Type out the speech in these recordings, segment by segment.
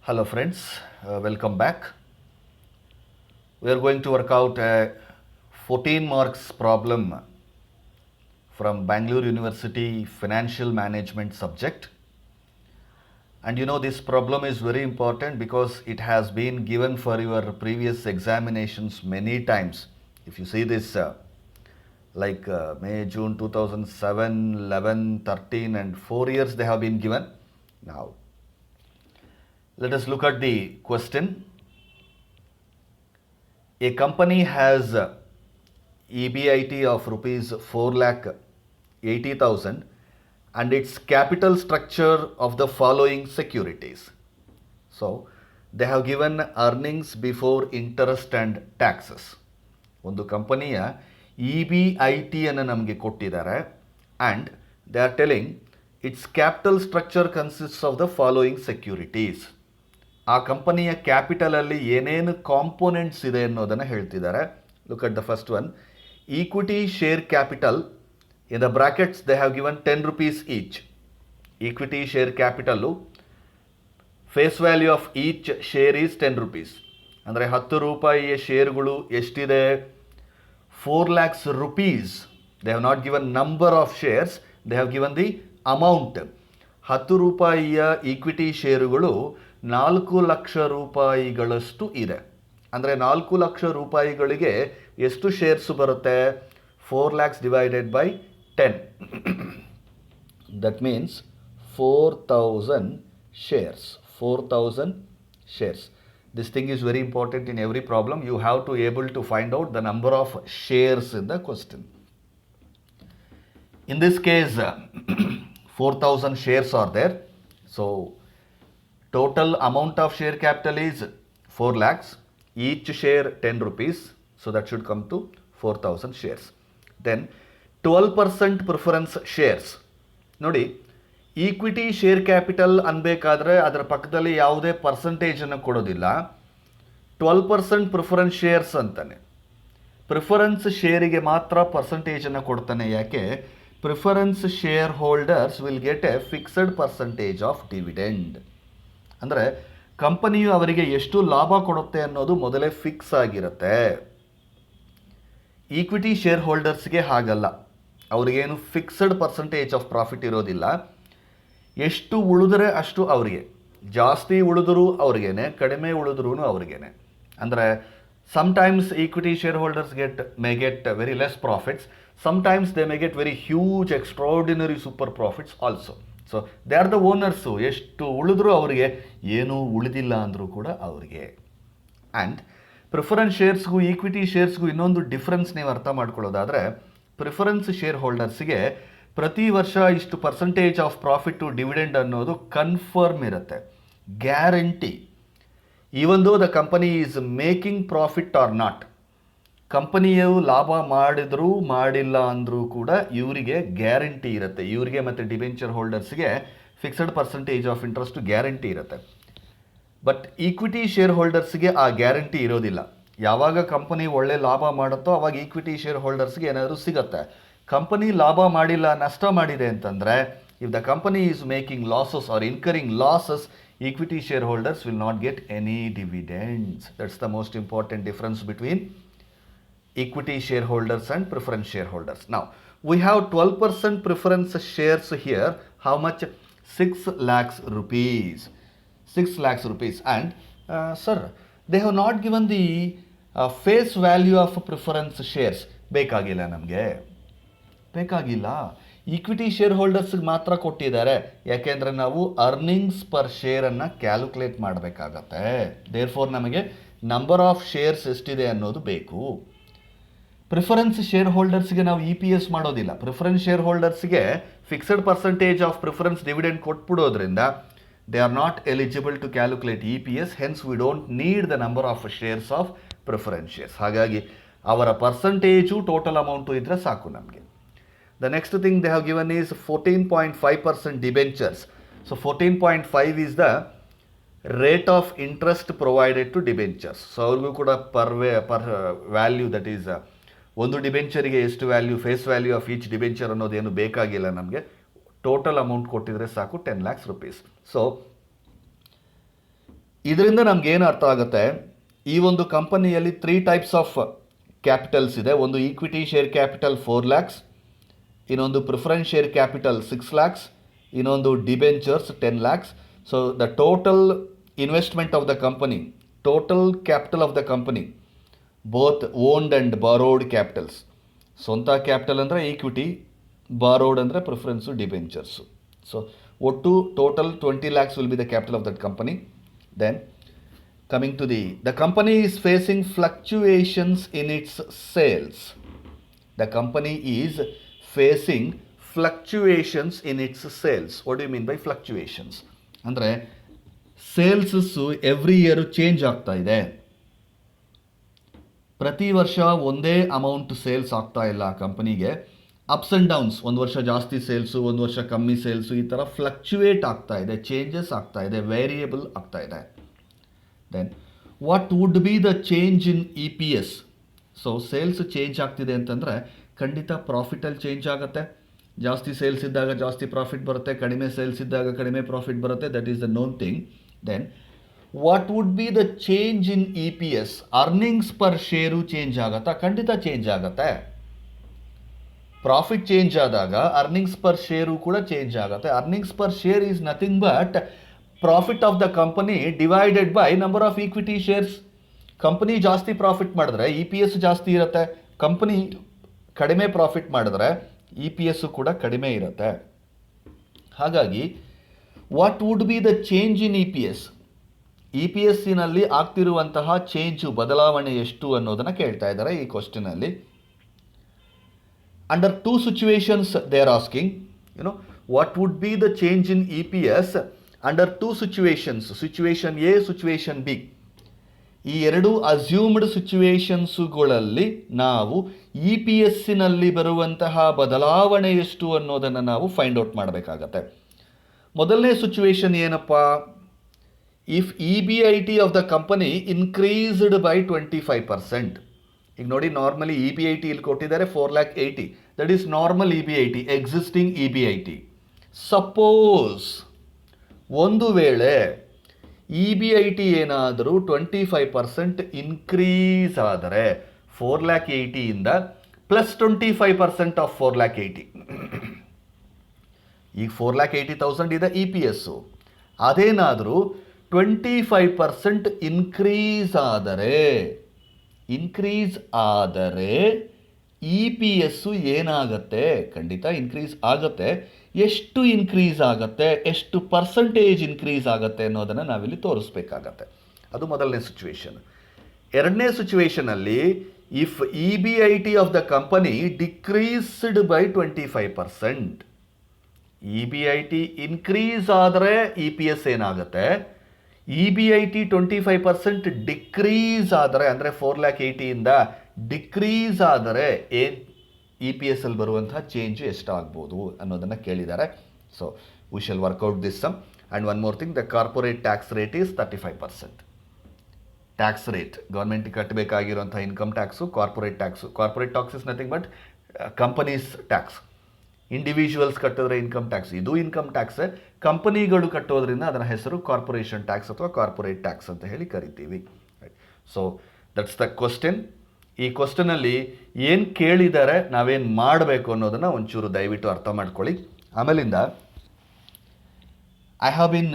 Hello friends, welcome back. We are going to work out a 14 marks problem from Bangalore University Financial Management subject. And you know this problem is very important because it has been given for your previous examinations many times. If you see this May, June 2007, 11, 13 and 4 years they have been given. Now let us look at the question. A company has EBIT of rupees 4,80,000 and its capital structure of the following securities. So they have given earnings before interest and taxes. ಒಂದು ಕಂಪನಿಯ EBIT ಅನ್ನು ನಮಗೆ ಕೊಟ್ಟಿದ್ದಾರೆ and they are telling its capital structure consists of the following securities. ಆ ಕಂಪನಿಯ ಕ್ಯಾಪಿಟಲಲ್ಲಿ ಏನೇನು components ಇದೆ ಅನ್ನೋದನ್ನು ಹೇಳ್ತಿದ್ದಾರೆ. Look at the first one, equity share capital. In the brackets they have given 10 rupees each. Equity share capital face value of each share is 10 rupees. ಅಂದರೆ 10 ರೂಪಾಯಿಯ ಶೇರುಗಳು ಎಷ್ಟಿದೆ? 4 lakhs rupees. They have not given number of shares, they have given the amount. 10 ರೂಪಾಯಿಯ equity ಶೇರುಗಳು 4 ಲಕ್ಷ ರೂಪಾಯಿಗಳಷ್ಟು ಇದೆ. ಅಂದರೆ 4 ಲಕ್ಷ ರೂಪಾಯಿಗಳಿಗೆ ಎಷ್ಟು shares ಬರುತ್ತೆ? 4 lakhs divided by 10. That means 4,000 shares. 4,000 shares. This thing is very important in every problem. You have to able to find out the number of shares in the question. In this case, 4,000 shares are there. So total amount of share capital is 4 lakhs. Each share 10 rupees. So that should come to 4,000 shares. Then 12% preference shares. ನೋಡಿ, equity share capital ಅನ್ಬೇಕಾದ್ರೆ ಅದರ ಪಕ್ಕದಲ್ಲಿ ಯಾವುದೇ ಪರ್ಸಂಟೇಜನ್ನು ಕೊಡೋದಿಲ್ಲ. 12% preference shares ಅಂತಾನೆ. Preference ಶೇರಿಗೆ ಮಾತ್ರ ಪರ್ಸಂಟೇಜನ್ನು ಕೊಡ್ತಾನೆ. ಯಾಕೆ? Preference share holders will get A fixed percentage of dividend. ಅಂದರೆ ಕಂಪನಿಯು ಅವರಿಗೆ ಎಷ್ಟು ಲಾಭ ಕೊಡುತ್ತೆ ಅನ್ನೋದು ಮೊದಲೇ ಫಿಕ್ಸ್ ಆಗಿರುತ್ತೆ. ಈಕ್ವಿಟಿ ಶೇರ್ ಹೋಲ್ಡರ್ಸ್ಗೆ ಹಾಗಲ್ಲ. ಅವ್ರಿಗೇನು ಫಿಕ್ಸಡ್ ಪರ್ಸಂಟೇಜ್ ಆಫ್ ಪ್ರಾಫಿಟ್ ಇರೋದಿಲ್ಲ. ಎಷ್ಟು ಉಳಿದ್ರೆ ಅಷ್ಟು ಅವರಿಗೆ. ಜಾಸ್ತಿ ಉಳಿದ್ರೂ ಅವ್ರಿಗೇನೆ, ಕಡಿಮೆ ಉಳಿದ್ರೂ ಅವ್ರಿಗೇನೆ. ಅಂದರೆ sometimes equity shareholders may get very less profits. Sometimes they may get very huge, extraordinary super profits also. So they are the owners. ಎಷ್ಟು ಉಳಿದ್ರೂ ಅವರಿಗೆ, ಏನೂ ಉಳಿದಿಲ್ಲ ಅಂದರೂ ಕೂಡ ಅವರಿಗೆ. ಆ್ಯಂಡ್ ಪ್ರಿಫರೆನ್ಸ್ ಶೇರ್ಸ್ಗೂ ಈಕ್ವಿಟಿ ಶೇರ್ಸ್ಗೂ ಇನ್ನೊಂದು ಡಿಫ್ರೆನ್ಸ್ ನೀವು ಅರ್ಥ ಮಾಡ್ಕೊಳ್ಳೋದಾದರೆ, ಪ್ರಿಫರೆನ್ಸ್ ಶೇರ್ ಹೋಲ್ಡರ್ಸ್ಗೆ ಪ್ರತಿ ವರ್ಷ ಇಷ್ಟು percentage of profit to dividend ಅನ್ನೋದು ಕನ್ಫರ್ಮ್ ಇರುತ್ತೆ, guarantee. Even though the company is making profit or not. ಕಂಪನಿಯು ಲಾಭ ಮಾಡಿದರೂ ಮಾಡಿಲ್ಲ ಅಂದರೂ ಕೂಡ ಇವರಿಗೆ ಗ್ಯಾರಂಟಿ ಇರುತ್ತೆ. ಇವರಿಗೆ ಮತ್ತು ಡಿಬೆಂಚರ್ ಹೋಲ್ಡರ್ಸ್ಗೆ fixed percentage of interest guarantee ಇರುತ್ತೆ. ಬಟ್ ಈಕ್ವಿಟಿ ಶೇರ್ ಹೋಲ್ಡರ್ಸ್ಗೆ ಆ ಗ್ಯಾರಂಟಿ ಇರೋದಿಲ್ಲ. ಯಾವಾಗ ಕಂಪನಿ ಒಳ್ಳೆ ಲಾಭ ಮಾಡುತ್ತೋ ಅವಾಗ ಈಕ್ವಿಟಿ ಶೇರ್ ಹೋಲ್ಡರ್ಸ್ಗೆ ಏನಾದರೂ ಸಿಗುತ್ತೆ. ಕಂಪನಿ ಲಾಭ ಮಾಡಿಲ್ಲ, ನಷ್ಟ ಮಾಡಿದೆ ಅಂತಂದರೆ, if the company is making losses or incurring losses, equity shareholders will not get any dividends. That's the most important difference between equity shareholders and preference shareholders. Now, we have 12% preference shares here. How much? 6 lakhs rupees. 6 lakhs rupees. And, sir, they have not given the face value of preference shares. ಬೇಕಾಗಿಲ್ಲ ನಮಗೆ, ಬೇಕಾಗಿಲ್ಲ. Equity share ಹೋಲ್ಡರ್ಸ್ಗೆ ಮಾತ್ರ ಕೊಟ್ಟಿದ್ದಾರೆ. ಯಾಕೆಂದರೆ ನಾವು earnings per ಶೇರನ್ನು calculate ಮಾಡಬೇಕಾಗತ್ತೆ. Therefore ನಮಗೆ ನಂಬರ್ ಆಫ್ ಶೇರ್ಸ್ ಎಷ್ಟಿದೆ ಅನ್ನೋದು ಬೇಕು. ಪ್ರಿಫರೆನ್ಸ್ ಶೇರ್ ಹೋಲ್ಡರ್ಸ್ಗೆ ನಾವು EPS ಮಾಡೋದಿಲ್ಲ. ಪ್ರಿಫರೆನ್ಸ್ ಶೇರ್ ಹೋಲ್ಡರ್ಸ್ಗೆ fixed percentage of preference dividend ಕೊಟ್ಬಿಡೋದ್ರಿಂದ they are not eligible to calculate EPS. Hence we don't need the number of shares of preference shares. ಹಾಗಾಗಿ ಅವರ ಪರ್ಸಂಟೇಜು ಟೋಟಲ್ ಅಮೌಂಟು ಇದ್ದರೆ ಸಾಕು ನಮಗೆ. The next thing they have given is 14.5% debentures. So 14.5 is the rate of interest provided to debentures. So ಅವ್ರಿಗೂ ಕೂಡ par value, that is ಒಂದು ಡಿಬೆಂಚರಿಗೆ ಎಷ್ಟು value, face value of each debenture ಅನ್ನೋದೇನು ಬೇಕಾಗಿಲ್ಲ ನಮಗೆ. ಟೋಟಲ್ ಅಮೌಂಟ್ ಕೊಟ್ಟಿದ್ರೆ ಸಾಕು, 10 lakhs rupees. ಸೊ ಇದರಿಂದ ನಮಗೇನು ಅರ್ಥ ಆಗುತ್ತೆ, ಈ ಒಂದು ಕಂಪನಿಯಲ್ಲಿ 3 ಟೈಪ್ಸ್ ಆಫ್ ಕ್ಯಾಪಿಟಲ್ಸ್ ಇದೆ. ಒಂದು ಈಕ್ವಿಟಿ ಶೇರ್ ಕ್ಯಾಪಿಟಲ್ 4 ಲ್ಯಾಕ್ಸ್, ಇನ್ನೊಂದು ಪ್ರಿಫರೆನ್ಸ್ ಶೇರ್ ಕ್ಯಾಪಿಟಲ್ 6 ಲ್ಯಾಕ್ಸ್, ಇನ್ನೊಂದು debentures 10 lakhs. So the total investment of the company, total capital of the company, both owned and borrowed capitals. ಸ್ವಂತ ಕ್ಯಾಪಿಟಲ್ ಅಂದರೆ ಈಕ್ವಿಟಿ, ಬಾರೋಡ್ ಅಂದರೆ ಪ್ರಿಫರೆನ್ಸು, ಡಿಬೆಂಚರ್ಸು. ಸೊ ಒಟ್ಟು total 20 lakhs will be the capital of that company. Then coming to the company is facing fluctuations in its sales. The company is facing fluctuations in its sales. What do you mean by fluctuations? ಅಂದರೆ ಸೇಲ್ಸಸ್ಸು every year change ಆಗ್ತಾ ಇದೆ. ಪ್ರತಿ ವರ್ಷ ಒಂದೇ amount sales ಆಗ್ತಾ ಇಲ್ಲ ಕಂಪನಿಗೆ. Ups and downs, ಒಂದು ವರ್ಷ ಜಾಸ್ತಿ ಸೇಲ್ಸು, ಒಂದು ವರ್ಷ ಕಮ್ಮಿ ಸೇಲ್ಸು, ಈ ಥರ ಫ್ಲಕ್ಚುಯೇಟ್ ಆಗ್ತಾ ಇದೆ, ಚೇಂಜಸ್ ಆಗ್ತಾ ಇದೆ, ವೇರಿಯೇಬಲ್ ಆಗ್ತಾ ಇದೆ. Then what would be the change in EPS? So sales change ಆಗ್ತಿದೆ ಅಂತಂದರೆ ಖಂಡಿತ ಪ್ರಾಫಿಟಲ್ಲಿ ಚೇಂಜ್ ಆಗುತ್ತೆ. ಜಾಸ್ತಿ ಸೇಲ್ಸ್ ಇದ್ದಾಗ ಜಾಸ್ತಿ ಪ್ರಾಫಿಟ್ ಬರುತ್ತೆ, ಕಡಿಮೆ ಸೇಲ್ಸ್ ಇದ್ದಾಗ ಕಡಿಮೆ ಪ್ರಾಫಿಟ್ ಬರುತ್ತೆ. That is the known thing. Then what would be the change in EPS? Earnings per share change ಆಗುತ್ತಾ? ಖಂಡಿತ ಚೇಂಜ್ ಆಗುತ್ತೆ. ಪ್ರಾಫಿಟ್ ಚೇಂಜ್ ಆದಾಗ ಅರ್ನಿಂಗ್ಸ್ ಪರ್ ಶೇರು ಕೂಡ ಚೇಂಜ್ ಆಗುತ್ತೆ. Earnings per share is nothing but profit of the company divided by number of equity shares. Company ಜಾಸ್ತಿ profit ಮಾಡಿದ್ರೆ EPS ಜಾಸ್ತಿ ಇರುತ್ತೆ. ಕಂಪನಿ ಕಡಿಮೆ ಪ್ರಾಫಿಟ್ ಮಾಡಿದ್ರೆ EPS ಕೂಡ ಕಡಿಮೆ ಇರುತ್ತೆ. ಹಾಗಾಗಿ what would be the change in EPS? EPSನಲ್ಲಿ ಆಗ್ತಿರುವಂತಹ ಚೇಂಜು, ಬದಲಾವಣೆ ಎಷ್ಟು ಅನ್ನೋದನ್ನು ಕೇಳ್ತಾ ಇದ್ದಾರೆ ಈ ಕ್ವಶನಲ್ಲಿ. Under 2 situations they are asking, what would be the change in EPS under 2 situations, situation A, situation B. ಈ ಎರಡು ಅಸ್ಯೂಮ್ಡ್ ಸಿಚುವೇಶನ್ಸುಗಳಲ್ಲಿ ನಾವು EPSನಲ್ಲಿ ಬರುವಂತಹ ಬದಲಾವಣೆ ಎಷ್ಟು ಅನ್ನೋದನ್ನು ನಾವು ಫೈಂಡ್ ಔಟ್ ಮಾಡಬೇಕಾಗತ್ತೆ. ಮೊದಲನೇ ಸಿಚುವೇಶನ್ ಏನಪ್ಪ? If EBIT of the company increased by 25%. ಈಗ ನೋಡಿ, ನಾರ್ಮಲಿ EBIT ಇಲ್ಲಿ ಕೊಟ್ಟಿದ್ದಾರೆ 4,80,000. That is normal EBIT, existing EBIT. Suppose ಒಂದು ವೇಳೆ EBIT ಏನಾದರೂ 25% ಇನ್ಕ್ರೀಸ್ ಆದರೆ 4,80,000 ಪ್ಲಸ್ 25% ಆಫ್ 4,80,000, ಈಗ 4,80,000 ಇದೆ EPS. ಅದೇನಾದರೂ 25% ಇನ್ಕ್ರೀಸ್ ಆದರೆ EPS ಏನಾಗುತ್ತೆ? ಖಂಡಿತ ಇನ್ಕ್ರೀಸ್ ಆಗುತ್ತೆ. ಎಷ್ಟು ಇನ್ಕ್ರೀಸ್ ಆಗುತ್ತೆ, ಎಷ್ಟು ಪರ್ಸೆಂಟೇಜ್ ಇನ್ಕ್ರೀಸ್ ಆಗುತ್ತೆ ಅನ್ನೋದನ್ನು ನಾವಿಲ್ಲಿ ತೋರಿಸ್ಬೇಕಾಗತ್ತೆ. ಅದು ಮೊದಲನೇ ಸಿಚುವೇಶನ್. ಎರಡನೇ ಸಿಚುವೇಶನಲ್ಲಿ if EBIT of the company decreased by 25%, EBIT increase ಆದರೆ EPS ಏನಾಗುತ್ತೆ? EBIT 25% ಡಿಕ್ರೀಸ್ ಆದರೆ, ಅಂದರೆ 4,80,000 ಡಿಕ್ರೀಸ್ ಆದರೆ EPS ಅಲ್ಲಿ ಬರುವಂತಹ ಚೇಂಜ್ ಎಷ್ಟಾಗ್ಬೋದು ಅನ್ನೋದನ್ನು ಕೇಳಿದ್ದಾರೆ. So we shall work out this sum. And one more thing, the corporate tax rate is 35%. Tax rate, government ಕಟ್ಟಬೇಕಾಗಿರುವಂಥ income tax, corporate tax. Corporate tax is nothing but companies tax. Individuals ಕಟ್ಟಿದ್ರೆ income tax, ಇದು income tax. ಕಂಪನಿಗಳು ಕಟ್ಟೋದ್ರಿಂದ ಅದರ ಹೆಸರು corporation tax ಅಥವಾ corporate tax ಅಂತ ಹೇಳಿ ಕರಿತೀವಿ. So that's the question. ಈ ಕ್ವಶನಲ್ಲಿ ಏನು ಕೇಳಿದ್ದಾರೆ, ನಾವೇನು ಮಾಡಬೇಕು ಅನ್ನೋದನ್ನು ಒಂಚೂರು ದಯವಿಟ್ಟು ಅರ್ಥ ಮಾಡ್ಕೊಳ್ಳಿ. ಆಮೇಲಿಂದ I have been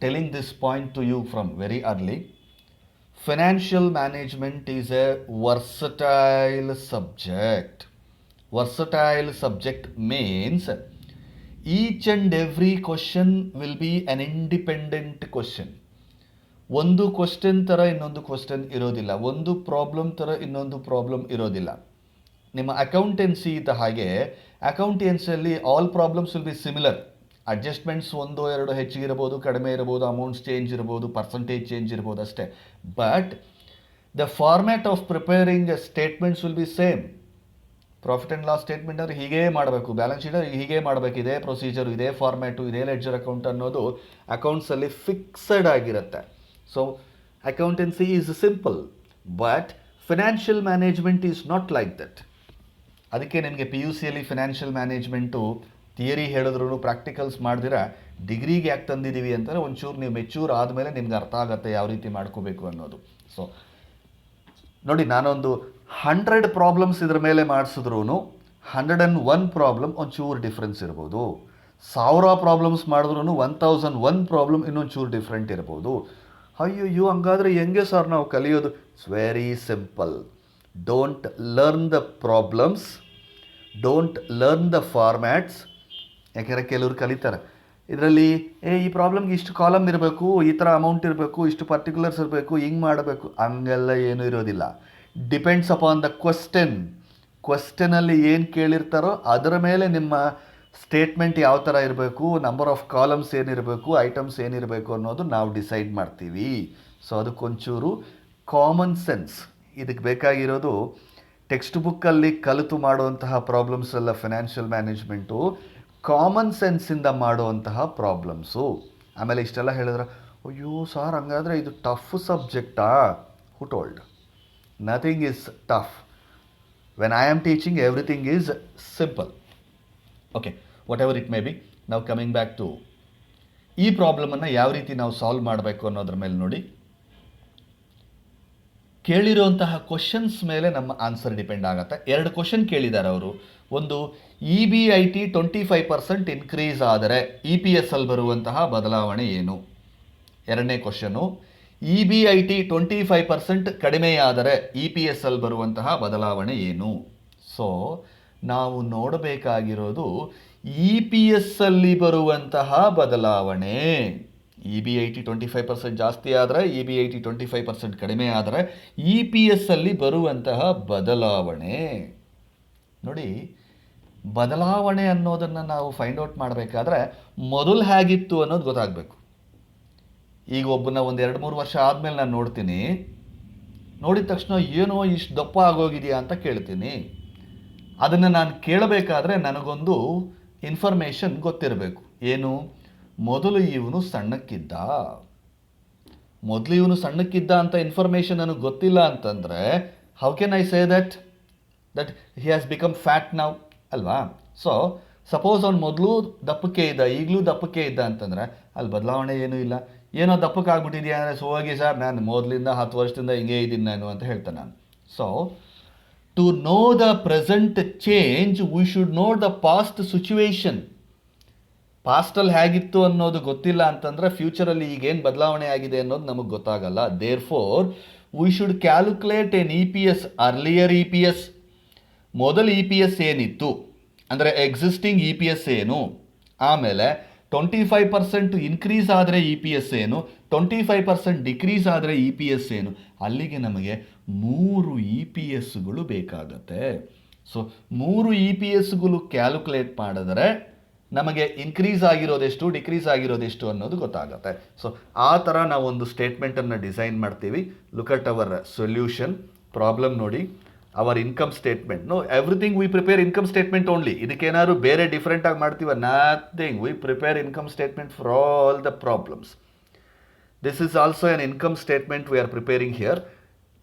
telling this point to you from very early. Financial management is a versatile subject. Versatile subject means each and every question will be an independent question. ಒಂದು ಕ್ವಶನ್ ಥರ ಇನ್ನೊಂದು ಕ್ವಶನ್ ಇರೋದಿಲ್ಲ, ಒಂದು problem ಥರ ಇನ್ನೊಂದು problem ಇರೋದಿಲ್ಲ. ನಿಮ್ಮ accountancy ಇದ್ದ ಹಾಗೆ ಅಕೌಂಟೆನ್ಸಿಯಲ್ಲಿ all problems will be similar. Adjustments 1-2 ಹೆಚ್ಚಿಗಿರ್ಬೋದು, ಕಡಿಮೆ ಇರ್ಬೋದು, ಅಮೌಂಟ್ಸ್ ಚೇಂಜ್ ಇರ್ಬೋದು, ಪರ್ಸೆಂಟೇಜ್ ಚೇಂಜ್ ಇರ್ಬೋದು ಅಷ್ಟೇ. But the format of preparing statements will be same. Profit and loss statement ಅಂದರೆ ಹೀಗೇ ಮಾಡಬೇಕು, ಬ್ಯಾಲೆನ್ಸ್ ಶೀಟ್ ಹೀಗೆ ಮಾಡಬೇಕು, ಇದೇ ಪ್ರೊಸೀಜರು, ಇದೇ ಫಾರ್ಮ್ಯಾಟು, ಇದೇ ಲೆಡ್ಜರ್ ಅಕೌಂಟ್ ಅನ್ನೋದು ಅಕೌಂಟ್ಸಲ್ಲಿ ಫಿಕ್ಸಡ್ ಆಗಿರುತ್ತೆ. So accountancy is simple, but financial management is not like that. ಅದಕ್ಕೆ ನಿಮಗೆ PUCಯಲ್ಲಿ ಫಿನಾನ್ಷಿಯಲ್ ಮ್ಯಾನೇಜ್ಮೆಂಟು ಥಿಯರಿ ಹೇಳಿದ್ರು ಪ್ರಾಕ್ಟಿಕಲ್ಸ್ ಮಾಡ್ದಿರ ಡಿಗ್ರಿಗೆ ಯಾಕೆ ತಂದಿದ್ದೀವಿ ಅಂತಂದರೆ ಒಂಚೂರು ನೀವು ಮೆಚ್ಯೂರ್ ಆದಮೇಲೆ ನಿಮ್ಗೆ ಅರ್ಥ ಆಗುತ್ತೆ ಯಾವ ರೀತಿ ಮಾಡ್ಕೋಬೇಕು ಅನ್ನೋದು. ಸೊ ನೋಡಿ, ನಾನೊಂದು 100 ಪ್ರಾಬ್ಲಮ್ಸ್ ಇದ್ರ ಮೇಲೆ ಮಾಡಿಸಿದ್ರು 101 ಪ್ರಾಬ್ಲಮ್ ಒಂಚೂರು ಡಿಫ್ರೆನ್ಸ್ ಇರ್ಬೋದು. 1000 ಪ್ರಾಬ್ಲಮ್ಸ್ ಮಾಡಿದ್ರು 1001 ಪ್ರಾಬ್ಲಮ್ ಇನ್ನೊಂಚೂರು ಡಿಫ್ರೆಂಟ್ ಇರ್ಬೋದು. ಅಯ್ಯೋ ಹಂಗಾದರೆ ಹೆಂಗೆ ಸರ್ ನಾವು ಕಲಿಯೋದು? It's very simple. Don't learn the problems, don't learn the formats. ಯಾಕೆಂದರೆ ಕೆಲವರು ಕಲಿತಾರೆ ಇದರಲ್ಲಿ, ಈ ಪ್ರಾಬ್ಲಮ್ಗೆ ಇಷ್ಟು ಕಾಲಮ್ ಇರಬೇಕು, ಈ ಥರ ಅಮೌಂಟ್ ಇರಬೇಕು, ಇಷ್ಟು ಪರ್ಟಿಕ್ಯುಲರ್ಸ್ ಇರಬೇಕು, ಹಿಂಗೆ ಮಾಡಬೇಕು, ಹಂಗೆಲ್ಲ ಏನೂ ಇರೋದಿಲ್ಲ. ಡಿಪೆಂಡ್ಸ್ ಅಪಾನ್ ದ ಕ್ವಶ್ಚನಲ್ಲಿ ಏನು ಕೇಳಿರ್ತಾರೋ ಅದರ ಮೇಲೆ ನಿಮ್ಮ ಸ್ಟೇಟ್ಮೆಂಟ್ ಯಾವ ಥರ ಇರಬೇಕು, ನಂಬರ್ ಆಫ್ ಕಾಲಮ್ಸ್ ಏನಿರಬೇಕು, ಐಟಮ್ಸ್ ಏನಿರಬೇಕು ಅನ್ನೋದು ನಾವು ಡಿಸೈಡ್ ಮಾಡ್ತೀವಿ. ಸೊ ಅದಕ್ಕೊಂಚೂರು ಕಾಮನ್ ಸೆನ್ಸ್. ಇದಕ್ಕೆ ಬೇಕಾಗಿರೋದು ಟೆಕ್ಸ್ಟ್ ಬುಕ್ಕಲ್ಲಿ ಕಲಿತು ಮಾಡುವಂತಹ ಪ್ರಾಬ್ಲಮ್ಸ್ ಎಲ್ಲ ಫೈನಾನ್ಷಿಯಲ್ ಮ್ಯಾನೇಜ್ಮೆಂಟು ಕಾಮನ್ ಸೆನ್ಸಿಂದ ಮಾಡುವಂತಹ ಪ್ರಾಬ್ಲಮ್ಸು. ಆಮೇಲೆ ಇಷ್ಟೆಲ್ಲ ಹೇಳಿದ್ರೆ, ಅಯ್ಯೋ ಸಾರ್ ಹಂಗಾದರೆ ಇದು tough ಸಬ್ಜೆಕ್ಟಾ? Who told? Nothing is tough. When I am teaching everything is simple. Okay, what ever it may be. ನಾವು ಕಮಿಂಗ್ ಬ್ಯಾಕ್ ಟು ಈ ಪ್ರಾಬ್ಲಮನ್ನು ಯಾವ ರೀತಿ ನಾವು ಸಾಲ್ವ್ ಮಾಡಬೇಕು ಅನ್ನೋದ್ರ ಮೇಲೆ ನೋಡಿ. ಕೇಳಿರುವಂತಹ ಕ್ವಶನ್ಸ್ ಮೇಲೆ ನಮ್ಮ ಆನ್ಸರ್ ಡಿಪೆಂಡ್ ಆಗುತ್ತೆ. 2 ಕ್ವಶನ್ ಕೇಳಿದ್ದಾರೆ ಅವರು. ಒಂದು, EBIT 25% ಇನ್ಕ್ರೀಸ್ ಆದರೆ EPS ಅಲ್ಲಿ ಬರುವಂತಹ ಬದಲಾವಣೆ ಏನು? 2ನೇ ಕ್ವಶನು, EBIT 25% ಕಡಿಮೆಯಾದರೆ EPS ಅಲ್ಲಿ ಬರುವಂತಹ ಬದಲಾವಣೆ ಏನು? ಸೊ ನಾವು ನೋಡಬೇಕಾಗಿರೋದು EPS ಅಲ್ಲಿ ಬರುವಂತಹ ಬದಲಾವಣೆ. EBIT 25% ಜಾಸ್ತಿ ಆದರೆ, EBIT 25% ಕಡಿಮೆ ಆದರೆ EPS ಅಲ್ಲಿ ಬರುವಂತಹ ಬದಲಾವಣೆ. ನೋಡಿ, ಬದಲಾವಣೆ ಅನ್ನೋದನ್ನು ನಾವು ಫೈಂಡ್ ಔಟ್ ಮಾಡಬೇಕಾದ್ರೆ ಮೊದಲು ಹೇಗಿತ್ತು ಅನ್ನೋದು ಗೊತ್ತಾಗಬೇಕು. ಈಗ ಒಬ್ಬನ ಒಂದು 2-3 ವರ್ಷ ಆದಮೇಲೆ ನಾನು ನೋಡ್ತೀನಿ, ನೋಡಿದ ತಕ್ಷಣ ಏನೋ ಇಷ್ಟು ದಪ್ಪ ಆಗೋಗಿದೆಯಾ ಅಂತ ಕೇಳ್ತೀನಿ. ಅದನ್ನು ನಾನು ಕೇಳಬೇಕಾದ್ರೆ ನನಗೊಂದು ಇನ್ಫಾರ್ಮೇಷನ್ ಗೊತ್ತಿರಬೇಕು. ಏನು? ಮೊದಲು ಇವನು ಸಣ್ಣಕ್ಕಿದ್ದ ಅಂತ ಇನ್ಫಾರ್ಮೇಷನ್ ನನಗೆ ಗೊತ್ತಿಲ್ಲ ಅಂತಂದರೆ how can I say that he has become fat now, ಅಲ್ವಾ? ಸೊ ಸಪೋಸ್ ಅವ್ನು ಮೊದಲು ದಪ್ಪಕ್ಕೆ ಇದ್ದ, ಈಗಲೂ ದಪ್ಪಕ್ಕೆ ಇದ್ದ ಅಂತಂದರೆ ಅಲ್ಲಿ ಬದಲಾವಣೆ ಏನೂ ಇಲ್ಲ. ಏನೋ ದಪ್ಪಕ್ಕೆ ಆಗ್ಬಿಟ್ಟಿದೆಯಾ ಅಂದರೆ, ಸೊ ಹೋಗಿ ಸರ್ ನಾನು ಮೊದಲಿಂದ 10 ವರ್ಷದಿಂದ ಹಿಂಗೆ ಇದ್ದೀನಿ ನಾನು ಅಂತ ಹೇಳ್ತಾನೆ ನಾನು. So to know the present change we should know the past situation. ಪಾಸ್ಟಲ್ಲಿ ಹೇಗಿತ್ತು ಅನ್ನೋದು ಗೊತ್ತಿಲ್ಲ ಅಂತಂದರೆ ಫ್ಯೂಚರಲ್ಲಿ ಈಗೇನು ಬದಲಾವಣೆ ಆಗಿದೆ ಅನ್ನೋದು ನಮಗೆ ಗೊತ್ತಾಗಲ್ಲ. Therefore we should calculate an EPS, earlier EPS. ಮೊದಲು EPS ಏನಿತ್ತು ಅಂದರೆ ಎಕ್ಸಿಸ್ಟಿಂಗ್ EPS ಏನು, ಆಮೇಲೆ 25% ಇನ್ಕ್ರೀಸ್ ಆದರೆ EPS ಏನು, 25% ಡಿಕ್ರೀಸ್ ಆದರೆ EPS ಏನು. ಅಲ್ಲಿಗೆ ನಮಗೆ 3 EPSಗಳು ಬೇಕಾಗತ್ತೆ. ಸೊ 3 EPSಗಳು ಕ್ಯಾಲ್ಕುಲೇಟ್ ಮಾಡಿದ್ರೆ ನಮಗೆ ಇನ್ಕ್ರೀಸ್ ಆಗಿರೋದೆಷ್ಟು, ಡಿಕ್ರೀಸ್ ಆಗಿರೋದೆಷ್ಟು ಅನ್ನೋದು ಗೊತ್ತಾಗುತ್ತೆ. ಸೊ ಆ ಥರ ನಾವು ಒಂದು ಸ್ಟೇಟ್ಮೆಂಟನ್ನು ಡಿಸೈನ್ ಮಾಡ್ತೀವಿ. Look at our solution. Problem ನೋಡಿ, our income statement. No, everything we prepare income statement only. ಇದಕ್ಕೇನಾದ್ರು ಬೇರೆ ಡಿಫ್ರೆಂಟಾಗಿ ಮಾಡ್ತೀವ? Nothing. We prepare income statement for all the problems. This is also an income statement we are preparing here.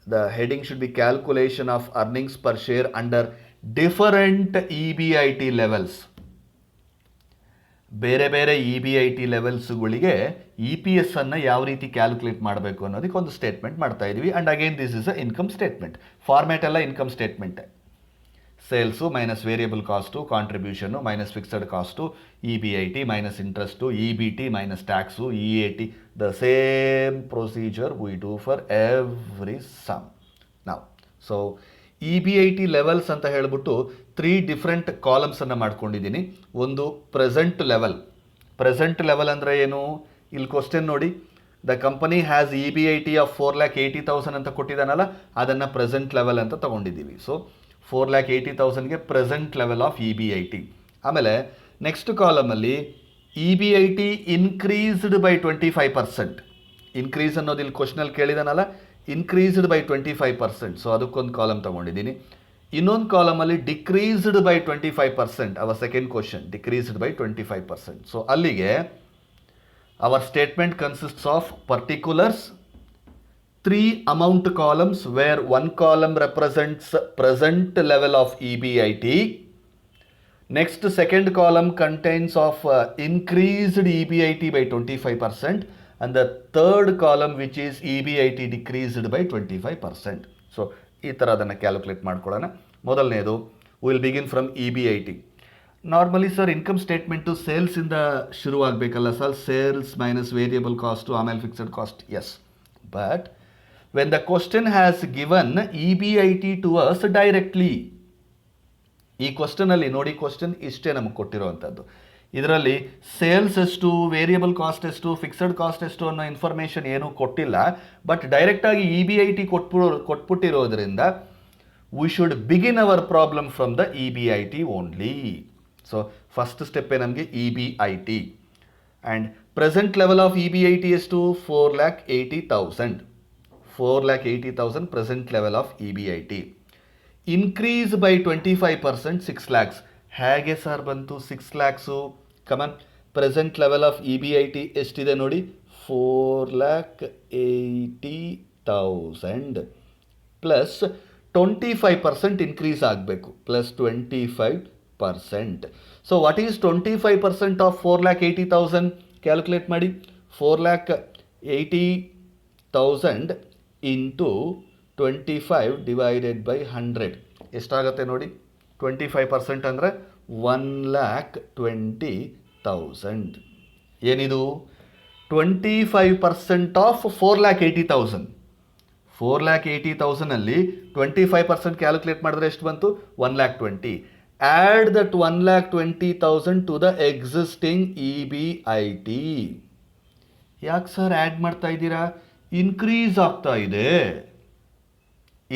The heading should be calculation of earnings per share under different EBIT levels. ಬೇರೆ ಬೇರೆ EBIT ಲೆವೆಲ್ಸ್ಗಳಿಗೆ EPS ಅನ್ನು ಯಾವ ರೀತಿ calculate ಮಾಡಬೇಕು ಅನ್ನೋದಕ್ಕೆ ಒಂದು statement ಮಾಡ್ತಾ ಇದ್ವಿ. And again this is a income statement. Format ಎಲ್ಲ ಇನ್ಕಮ್ ಸ್ಟೇಟ್ಮೆಂಟೇ. Sales minus variable cost, contribution minus fixed cost, EBIT minus interest, EBT minus tax, EAT. The same procedure we do for every sum. ನಾವು so EBIT levels ಅಂತ ಹೇಳಿಬಿಟ್ಟು 3 different ಕಾಲಮ್ಸನ್ನು ಮಾಡ್ಕೊಂಡಿದ್ದೀನಿ. ಒಂದು present level ಅಂದರೆ ಏನು? ಇಲ್ಲಿ ಕ್ವಶನ್ ನೋಡಿ, the company has EBIT of 4,80,000 ಅಂತ ಕೊಟ್ಟಿದ್ದಾನಲ್ಲ, ಅದನ್ನು ಪ್ರೆಸೆಂಟ್ ಲೆವೆಲ್ ಅಂತ ತೊಗೊಂಡಿದ್ದೀವಿ. ಸೊ 4,80,000ಗೆ ಪ್ರೆಸೆಂಟ್ ಲೆವೆಲ್ ಆಫ್ EBIT. ಆಮೇಲೆ ನೆಕ್ಸ್ಟ್ ಕಾಲಮಲ್ಲಿ EBIT ಇನ್ಕ್ರೀಸ್ಡ್ ಬೈ 25%. ಇನ್ಕ್ರೀಸ್ ಅನ್ನೋದು ಇಲ್ಲಿ ಕ್ವಶನಲ್ಲಿ ಕೇಳಿದಾನಲ್ಲ, ಇನ್ಕ್ರೀಸ್ಡ್ ಬೈ 25%. ಸೊ ಅದಕ್ಕೊಂದು ಕಾಲಮ್ ತೊಗೊಂಡಿದ್ದೀನಿ. ಇನ್ನೊಂದು ಕಾಲಮಲ್ಲಿ decreased by 25%. Our second question, decreased by 25%. So ಅಲ್ಲಿಗೆ our statement consists of particulars, 3 amount columns where 1 column represents present level of EBIT, Next, second column contains of increased EBIT by 25%, and the third column which is EBIT decreased by 25%. So ಈ ಥರ ಅದನ್ನು calculate ಮಾಡ್ಕೊಳ್ಳೋಣ. ಮೊದಲನೇದು will begin from EBIT. Normally sir income statement ಸೇಲ್ಸಿಂದ ಶುರುವಾಗಬೇಕಲ್ಲ sir, sales minus variable cost ಆಮೇಲೆ fixed cost. Yes, but when the question has given EBIT to us directly, ಈ ಕ್ವಶನಲ್ಲಿ ನೋಡಿ, ಕ್ವಶನ್ ಇಷ್ಟೇ ನಮಗೆ ಕೊಟ್ಟಿರುವಂಥದ್ದು. ಇದರಲ್ಲಿ ಸೇಲ್ಸ್ ಎಷ್ಟು, ವೇರಿಯಬಲ್ ಕಾಸ್ಟ್ ಎಷ್ಟು, ಫಿಕ್ಸಡ್ ಕಾಸ್ಟ್ ಎಷ್ಟು ಅನ್ನೋ ಇನ್ಫಾರ್ಮೇಷನ್ ಏನೂ ಕೊಟ್ಟಿಲ್ಲ. ಬಟ್ ಡೈರೆಕ್ಟಾಗಿ EBIT ಕೊಟ್ಬಿಟ್ಟಿರೋದ್ರಿಂದ we should begin our problem from the EBIT only. So first ಸ್ಟೆಪ್ಪೇ ನಮಗೆ EBIT. And present level of EBIT ಎಷ್ಟು, 4,80,000. 4,80,000 present level of EBIT. Increase by 25%, 6 lakhs. ಹೇಗೆ ಸರ್ ಬಂತು 6 lakhs? Come on, present level of EBIT ಎಷ್ಟಿದೆ ನೋಡಿ, 4,80,000 plus 25% increase ಆಗಬೇಕು, plus 25%. So what is 25% of 4,80,000? Calculate ಮಾಡಿ. 4,80,000 into 25 divided by 100 ಎಷ್ಟಾಗುತ್ತೆ ನೋಡಿ. 25% ಅಂದರೆ 1,20,000. ಏನಿದು 25% ಆಫ್ 4,80,000. 4,80,000ಅಲ್ಲಿ 25% ಕ್ಯಾಲ್ಕುಲೇಟ್ ಮಾಡಿದ್ರೆ ಎಷ್ಟು ಬಂತು, 1,20,000. Add that 1,20,000 to the existing EBIT. ಯಾಕೆ ಸರ್ ಆ್ಯಡ್ ಮಾಡ್ತಾ ಇದ್ದೀರಾ? ಇನ್ಕ್ರೀಸ್ ಆಗ್ತಾ ಇದೆ.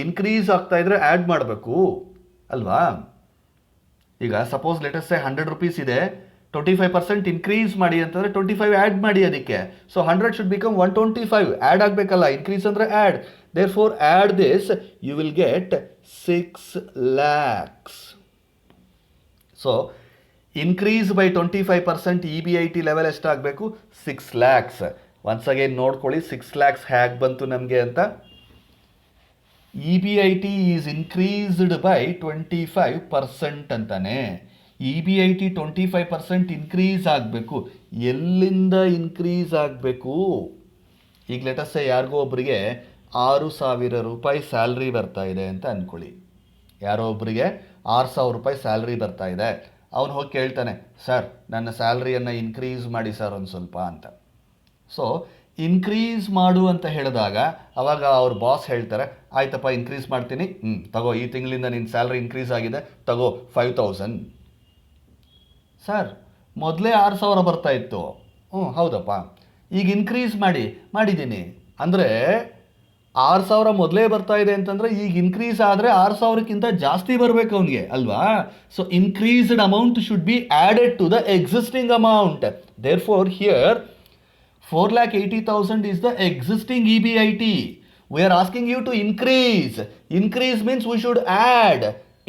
ಇನ್ಕ್ರೀಸ್ ಆಗ್ತಾ ಇದ್ರೆ ಆ್ಯಡ್ ಮಾಡಬೇಕು ಅಲ್ವಾ? ಈಗ ಸಪೋಸ್ ಲೆಟಸ್ ಸೇ 100 rupees ಇದೆ, 25% ಇನ್ಕ್ರೀಸ್ ಮಾಡಿ ಅಂತಂದರೆ 25 ಆ್ಯಡ್ ಮಾಡಿ ಅದಕ್ಕೆ. So 100 should become 125. ಆ್ಯಡ್ ಆಗಬೇಕಲ್ಲ, ಇನ್ಕ್ರೀಸ್ ಅಂದರೆ add. Therefore add this, you will get 6 lakhs. So increase by 25% EBIT level ಎಷ್ಟಾಗಬೇಕು, 6 lakhs. ಒನ್ಸ್ ಅಗೇನ್ ನೋಡ್ಕೊಳ್ಳಿ 6 lakhs ಹೇಗೆ ಬಂತು ನಮಗೆ ಅಂತ. EBIT ಈಸ್ ಇನ್ಕ್ರೀಸ್ಡ್ ಬೈ 25% ಅಂತಾನೆ. EBIT 25% ಇನ್ಕ್ರೀಸ್ ಆಗಬೇಕು. ಎಲ್ಲಿಂದ ಇನ್ಕ್ರೀಸ್ ಆಗಬೇಕು? ಈಗ ಲೆಟಸ್ಸೆ ಯಾರಿಗೋ ಒಬ್ಬರಿಗೆ 6,000 ರೂಪಾಯಿ ಸ್ಯಾಲ್ರಿ ಬರ್ತಾ ಇದೆ ಅಂತ ಅಂದ್ಕೊಳ್ಳಿ. ಯಾರೋ ಒಬ್ಬರಿಗೆ 6,000 ರೂಪಾಯಿ ಸ್ಯಾಲ್ರಿ ಬರ್ತಾ ಇದೆ. ಅವನು ಹೋಗಿ ಕೇಳ್ತಾನೆ, ಸರ್ ನನ್ನ ಸ್ಯಾಲ್ರಿಯನ್ನು ಇನ್ಕ್ರೀಸ್ ಮಾಡಿ ಸರ್ ಒಂದು ಸ್ವಲ್ಪ ಅಂತ. ಸೊ ಇನ್ಕ್ರೀಸ್ ಮಾಡು ಅಂತ ಹೇಳಿದಾಗ ಅವಾಗ ಅವ್ರ ಬಾಸ್ ಹೇಳ್ತಾರೆ, ಆಯ್ತಪ್ಪ ಇನ್ಕ್ರೀಸ್ ಮಾಡ್ತೀನಿ, ತಗೋ ಈ ತಿಂಗಳಿಂದ ನಿನ್ನ ಸ್ಯಾಲ್ರಿ ಇನ್ಕ್ರೀಸ್ ಆಗಿದೆ, ತಗೋ 5,000. ಸರ್ ಮೊದಲೇ 6,000 ಬರ್ತಾ ಇತ್ತು. ಹೌದಪ್ಪ, ಈಗ ಇನ್ಕ್ರೀಸ್ ಮಾಡಿದ್ದೀನಿ ಅಂದರೆ 6,000 ಮೊದಲೇ ಬರ್ತಾ ಇದೆ ಅಂತಂದರೆ ಈಗ ಇನ್ಕ್ರೀಸ್ ಆದರೆ 6,000ಕ್ಕಿಂತ ಜಾಸ್ತಿ ಬರಬೇಕು ಅವನಿಗೆ ಅಲ್ವಾ? So increased amount should be added to the existing amount. Therefore here 4,80,000 is the existing EBIT. We are asking you to increase. Increase means we should add.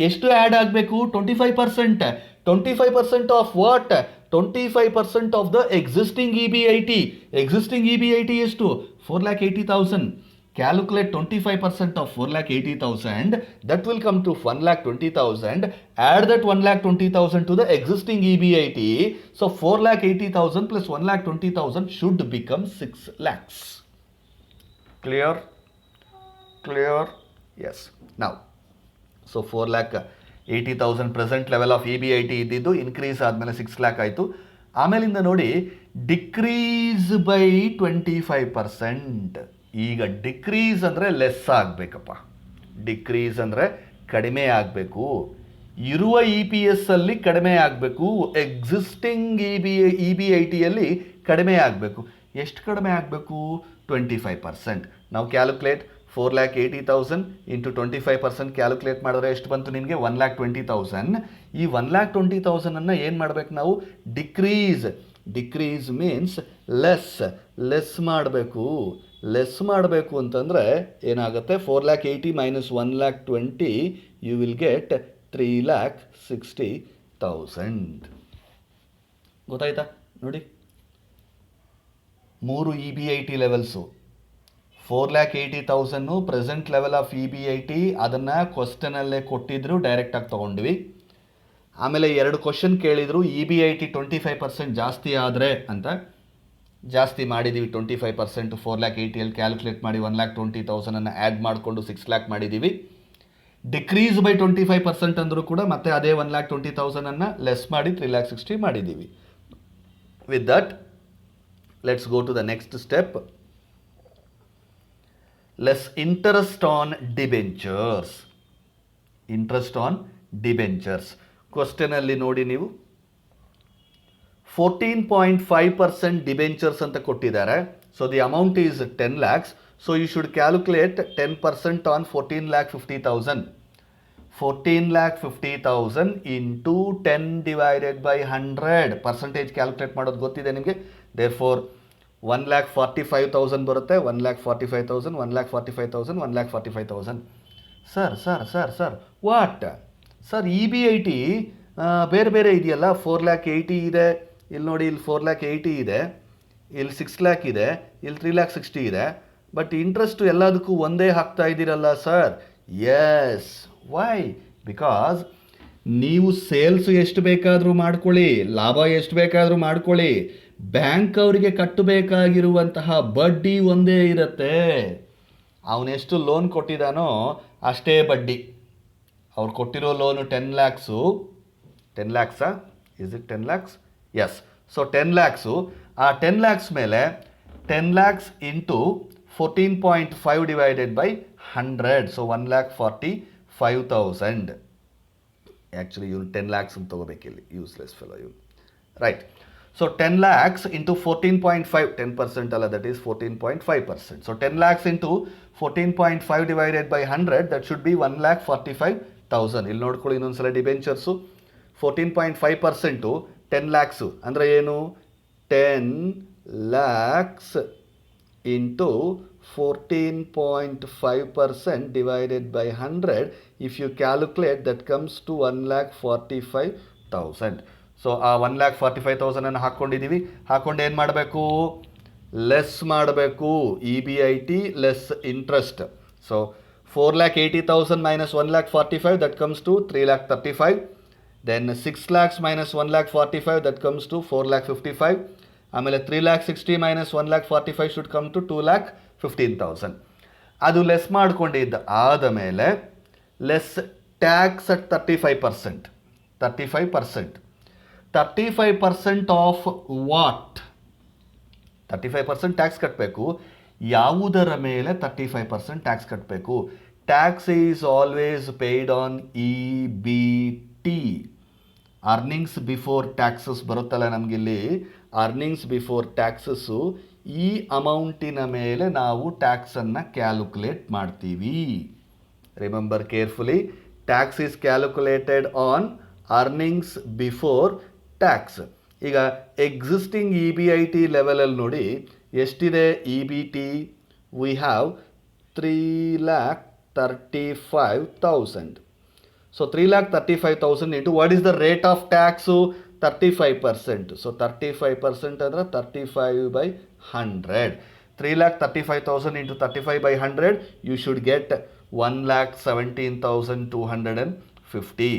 ಎಷ್ಟು ಆ್ಯಡ್ ಆಗಬೇಕು? 25%. 25% of what? 25% of the existing EBIT. Existing EBIT ಎಷ್ಟು? 4,80,000. Calculate 25% of 4,80,000. That will come to 1,20,000. Add that 1,20,000 to the existing EBIT. So 4,80,000 plus 1,20,000 should become 6 lakhs. Clear? Clear? Yes. Now, so 4,80,000 present level of EBIT ಇದ್ದಿದ್ದು increase ಆದಮೇಲೆ 6 lakh ಆಯಿತು. ಆಮೇಲಿಂದ ನೋಡಿ decrease by 25%. ಈಗ decrease ಅಂದರೆ less ಆಗಬೇಕಪ್ಪ. Decrease ಅಂದರೆ ಕಡಿಮೆ ಆಗಬೇಕು. ಇರುವ EPS ಅಲ್ಲಿ ಕಡಿಮೆ ಆಗಬೇಕು, ಎಕ್ಸಿಸ್ಟಿಂಗ್ EBITಯಲ್ಲಿ ಕಡಿಮೆ ಆಗಬೇಕು. ಎಷ್ಟು ಕಡಿಮೆ ಆಗಬೇಕು? 25%. ನಾವು ಕ್ಯಾಲ್ಕುಲೇಟ್ 4,80,000 ಇಂಟು 25% ಕ್ಯಾಲ್ಕುಲೇಟ್ ಮಾಡಿದ್ರೆ ಎಷ್ಟು ಬಂತು ನಿಮಗೆ? 1,20,000. ಈ 1,20,000 ಏನು ಮಾಡಬೇಕು ನಾವು? ಡಿಕ್ರೀಸ್ ಮೀನ್ಸ್ ಲೆಸ್ ಮಾಡಬೇಕು. ಲೆಸ್ ಮಾಡಬೇಕು ಅಂತಂದರೆ ಏನಾಗುತ್ತೆ? 4,80,000 ಮೈನಸ್ 1,20,000 ಯು ವಿಲ್ ಗೆಟ್ 3,60,000. ಗೊತ್ತಾಯ್ತಾ? ನೋಡಿ 3 EBIT levels. 4,80,000 present level of EBIT, ಅದನ್ನು ಕ್ವಶನಲ್ಲೇ ಕೊಟ್ಟಿದ್ರು, ಡೈರೆಕ್ಟಾಗಿ ತೊಗೊಂಡ್ವಿ. ಆಮೇಲೆ 2 ಕ್ವಶನ್ ಕೇಳಿದರು, EBIT 25% ಜಾಸ್ತಿ ಆದರೆ ಅಂತ. ಜಾಸ್ತಿ ಮಾಡಿದ್ದೀವಿ 25%, 4,80,000 ಕ್ಯಾಲ್ಕುಲೇಟ್ ಮಾಡಿ 1,20,000 ಆ್ಯಡ್ ಮಾಡಿಕೊಂಡು 6 ಲ್ಯಾಕ್ ಮಾಡಿದ್ದೀವಿ. ಡಿಕ್ರೀಸ್ ಬೈ 25% ಅಂದರೂ ಕೂಡ ಮತ್ತೆ ಅದೇ 1,20,000 ಲೆಸ್ ಮಾಡಿ 3,60,000 ಮಾಡಿದ್ದೀವಿ. With that let's go to the next step. Less interest on debentures. Interest on debentures ಕ್ವಶನಲ್ಲಿ ನೋಡಿ ನೀವು 14.5% ಡಿಬೆಂಚರ್ಸ್ ಅಂತ ಕೊಟ್ಟಿದ್ದಾರೆ. So the amount is 10 lakhs. So you should calculate 10% on 14,50,000. 14,50,000 into 10 divided by 100. Percentage calculate ಮಾಡೋದು ಗೊತ್ತಿದೆ ನಿಮಗೆ. There four 1,45,000 ಬರುತ್ತೆ. 1,45,000, 1,45,000, 1,45,000. Sir what sir, EBIT ಬೇರೆ ಬೇರೆ ಇದೆಯಲ್ಲ. 4,80,000 ಇದೆ, ಇಲ್ಲಿ ನೋಡಿ, ಇಲ್ಲಿ 4,80,000 ಇದೆ, ಇಲ್ಲಿ 6 lakh ಇದೆ, ಇಲ್ಲಿ 3,60,000 ಇದೆ. ಬಟ್ ಇಂಟ್ರೆಸ್ಟು ಎಲ್ಲದಕ್ಕೂ ಒಂದೇ ಹಾಕ್ತಾ ಇದ್ದೀರಲ್ಲ ಸರ್. Yes, why? ಬಿಕಾಸ್ ನೀವು ಸೇಲ್ಸ್ ಎಷ್ಟು ಬೇಕಾದರೂ ಮಾಡ್ಕೊಳ್ಳಿ, ಲಾಭ ಎಷ್ಟು ಬೇಕಾದರೂ ಮಾಡ್ಕೊಳ್ಳಿ, ಬ್ಯಾಂಕ್ ಅವರಿಗೆ ಕಟ್ಟಬೇಕಾಗಿರುವಂತಹ ಬಡ್ಡಿ ಒಂದೇ ಇರುತ್ತೆ. ಅವನೆಷ್ಟು ಲೋನ್ ಕೊಟ್ಟಿದ್ದಾನೋ ಅಷ್ಟೇ ಬಡ್ಡಿ. ಅವ್ರು ಕೊಟ್ಟಿರೋ loan 10 lakhs. 10 lakhs? Is it 10 lakhs? Yes. So 10 lakhs. ಆ 10 lakhs ಮೇಲೆ 10 lakhs into 14.5 divided by 100. So 1,45,000. Actually ಇವನು 10 lakhs ಅಂತ ತಗೋಬೇಕಿಲ್ಲಿ, ಯೂಸ್ಲೆಸ್ ಫೆಲೋ ಇವನು. ರೈಟ್. ಸೊ 10 lakhs ಇಂಟು 14.5, 10% ಅಲ್ಲ, that is 14.5%. So 10 lakhs into 14.5 divided by 100, that should be 1,45,000. ಇಲ್ಲಿ ನೋಡ್ಕೊಳ್ಳಿ ಇನ್ನೊಂದ್ಸಲ ಡಿಬೆಂಚರ್ಸು. 14.5% 10 lakhs ಅಂದರೆ ಏನು? 10 lakhs into 14.5% divided by 100. If you calculate, that comes to 1,45,000. So ಆ 1,45,000 ಹಾಕ್ಕೊಂಡಿದ್ದೀವಿ. ಹಾಕ್ಕೊಂಡು ಏನು ಮಾಡಬೇಕು? ಲೆಸ್ ಮಾಡಬೇಕು. EBIT less interest. So 4,80,000 minus 1,45,000, that comes to 3,35,000. Then 6 lakhs minus 1,45,000, that comes to 4,55,000. ಆಮೇಲೆ 3,60,000 minus 1,45,000 should come to 2,15,000. ಅದು less ಮಾಡ್ಕೊಂಡಿದ್ದ ಆದ ಮೇಲೆ less tax at 35%. 35% of what? 35% tax ಕಟ್ಟಬೇಕು. ಯಾವುದರ ಮೇಲೆ 35% ಟ್ಯಾಕ್ಸ್ ಕಟ್ಟಬೇಕು? Tax is always paid on EBT, earnings before taxes ಬರುತ್ತಲ್ಲ ನಮಗಿಲ್ಲಿ. ಅರ್ನಿಂಗ್ಸ್ ಬಿಫೋರ್ ಟ್ಯಾಕ್ಸಸ್ಸು ಈ ಅಮೌಂಟಿನ ಮೇಲೆ ನಾವು ಟ್ಯಾಕ್ಸನ್ನು ಕ್ಯಾಲ್ಕುಲೇಟ್ ಮಾಡ್ತೀವಿ. Remember carefully, tax is calculated on earnings before tax. ಈಗ ಎಕ್ಸಿಸ್ಟಿಂಗ್ EBIT ಲೆವೆಲಲ್ಲಿ ನೋಡಿ ಎಷ್ಟಿದೆ EBT? We have 3,35,000. So 3,35,000 into what is the rate of tax? 35%. So 35% ಅಂದರೆ 35/100. 3,35,000 ಇಂಟು 35/100, ಯು ಶುಡ್ ಗೆಟ್ 1,17,250.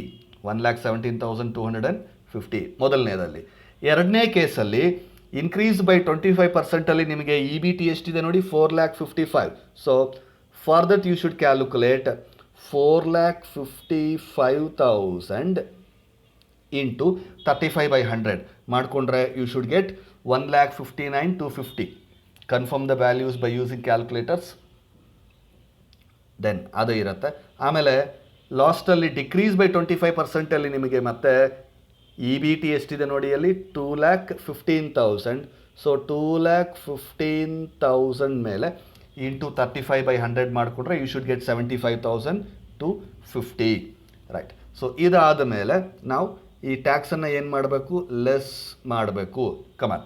1,17,250 ಮೊದಲನೇದಲ್ಲಿ. ಎರಡನೇ ಕೇಸಲ್ಲಿ ಇನ್ಕ್ರೀಸ್ ಬೈ 25%ಅಲ್ಲಿ ನಿಮಗೆ EBT ಎಷ್ಟಿದೆ ನೋಡಿ? 4,55,000. So for that you should calculate 4,55,000 into 35/100 ಮಾಡಿಕೊಂಡ್ರೆ you should get 1,59,250. Confirm the values by using calculators. Then ಅದು ಇರುತ್ತೆ. ಆಮೇಲೆ ಲಾಸ್ಟಲ್ಲಿ ಡಿಕ್ರೀಸ್ ಬೈ 25%ಅಲ್ಲಿ ನಿಮಗೆ ಮತ್ತೆ EBT ಎಷ್ಟಿದೆ ನೋಡಿ ಅಲ್ಲಿ? 2,15,000. ಸೊ 2,15,000 ಮೇಲೆ ಇಂಟು 35/100 ಮಾಡಿಕೊಂಡ್ರೆ you should get 75,250. Right. So ಇದಾದ ಮೇಲೆ ನಾವು ಈ ಟ್ಯಾಕ್ಸನ್ನು ಏನು ಮಾಡಬೇಕು? ಲೆಸ್ ಮಾಡಬೇಕು. ಕಮಾನ್,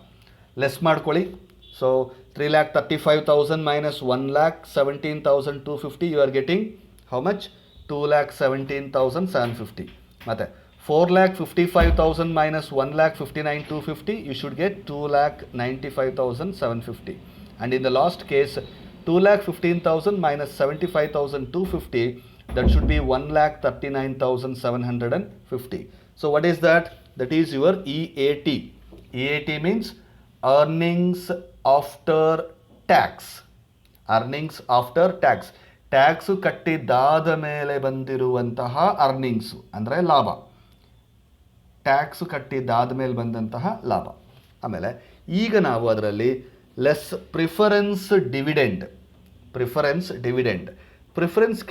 ಲೆಸ್ ಮಾಡ್ಕೊಳ್ಳಿ. So 3,35,000 minus 1,17,250, you are getting how much? 2,17,750. ಮತ್ತು 4,55,000 minus 1,59,250, you should get 2,95,750. And in the last case, 2,15,000 minus 75,250, that should be 1,39,750. So what is that? That is your EAT. EAT means earnings after tax. Earnings after tax. Tax ಕಟ್ಟಿದ್ದಾದ ಮೇಲೆ ಬಂದಿರುವಂತಹ earnings ಅಂದರೆ ಲಾಭ. Tax ಕಟ್ಟಿದ್ದಾದ ಮೇಲೆ ಬಂದಂತಹ ಲಾಭ. ಆಮೇಲೆ ಈಗ ನಾವು ಅದರಲ್ಲಿ less preference dividend. Preference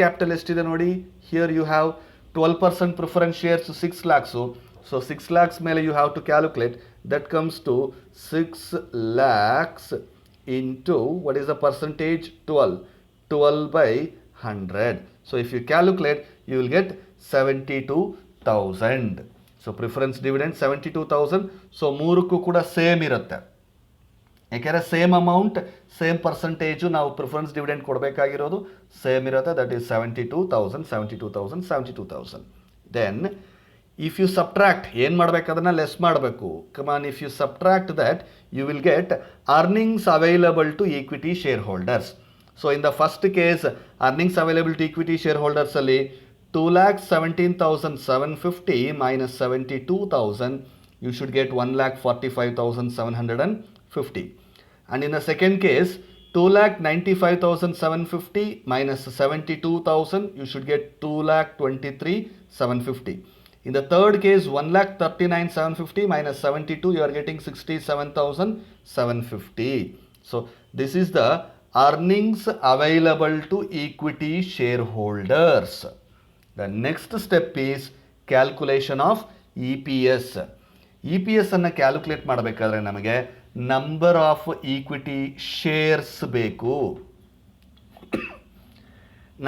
capital ಎಷ್ಟಿದೆ ನೋಡಿ. Here you have 12% preference shares 6 lakhs. So 6 lakhs ಮೇಲೆ you have to calculate. That comes to 6 lakhs into what is the percentage? 12 by 100. So if you calculate, you will get 72,000. So preference dividend 72,000. So ಮೂರಕ್ಕೂ ಕೂಡ same ಇರುತ್ತೆ. ಯಾಕೆಂದರೆ same amount same percentage ನಾವು preference dividend ಕೊಡಬೇಕಾಗಿರೋದು same ಇರುತ್ತೆ. That is 72,000. Then if you subtract, ಏನು ಮಾಡಬೇಕು ಅದನ್ನು ಲೆಸ್ ಮಾಡಬೇಕು. ಕಮಾನ್, if you subtract that, you will get earnings available to equity shareholders. So in the first case, earnings available to equity shareholders ಅಲ್ಲಿ 2,17,750 minus 72,000, you should get 1,45,750. And in the second case, 2,95,750 minus 72,000, you should get 2,23,750. In the third case, 1,39,750 minus 72, you are getting 67,750. So this is the earnings available to equity shareholders. The next step is calculation of EPS. EPS ಅನ್ನು calculate ಮಾಡಬೇಕಾದ್ರೆ ನಮಗೆ number of equity shares ಬೇಕು.